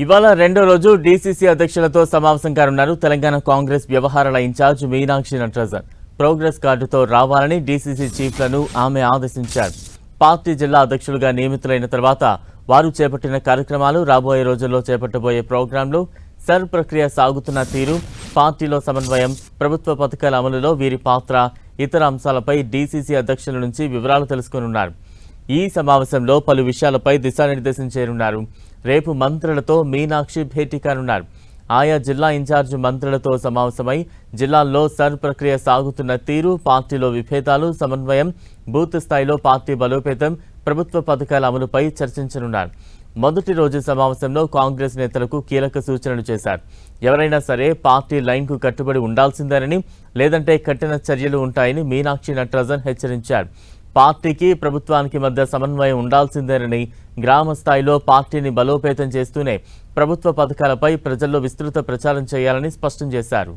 ఇవాళ రెండో రోజు డీసీసీ అధ్యక్షులతో సమావేశం కానున్నారు తెలంగాణ కాంగ్రెస్ వ్యవహారాల ఇన్ఛార్జ్ మీనాక్షి నటరాజన్. ప్రోగ్రెస్ కార్డుతో రావాలని డీసీసీ చీఫ్లను ఆమె ఆదేశించారు. పార్టీ జిల్లా అధ్యక్షులుగా నియమితులైన తర్వాత వారు చేపట్టిన కార్యక్రమాలు, రాబోయే రోజుల్లో చేపట్టబోయే ప్రోగ్రాంలు, సర్ ప్రక్రియ సాగుతున్న తీరు, పార్టీలో సమన్వయం, ప్రభుత్వ పథకాల అమలులో వీరి పాత్ర, ఇతర అంశాలపై డీసీసీ అధ్యక్షుల నుంచి వివరాలు తెలుసుకోనున్నారు. ఈ సమావేశంలో పలు విషయాలపై దిశానిర్దేశం చేయనున్నారు. రేపు మంత్రులతో మీనాక్షి భేటీ కానున్నారు. ఆయా జిల్లా ఇన్ఛార్జ్ మంత్రులతో సమావేశమై జిల్లాల్లో సర్ ప్రక్రియ సాగుతున్న తీరు, పార్టీలో విభేదాలు, సమన్వయం, బూత్ స్థాయిలో పార్టీ బలోపేతం, ప్రభుత్వ పథకాల అమలుపై చర్చించనున్నారు. మొదటి రోజు సమావేశంలో కాంగ్రెస్ నేతలకు కీలక సూచనలు చేశారు. ఎవరైనా సరే పార్టీ లైన్కు కట్టుబడి ఉండాల్సిందేనని, లేదంటే కఠిన చర్యలు ఉంటాయని మీనాక్షి నటరాజన్ హెచ్చరించారు. పార్టీకి ప్రభుత్వానికి మధ్య సమన్వయం ఉండాల్సిందేనని, గ్రామ స్థాయిలో పార్టీని బలోపేతం చేస్తూనే ప్రభుత్వ పథకాలపై ప్రజల్లో విస్తృత ప్రచారం చేయాలని స్పష్టం చేశారు.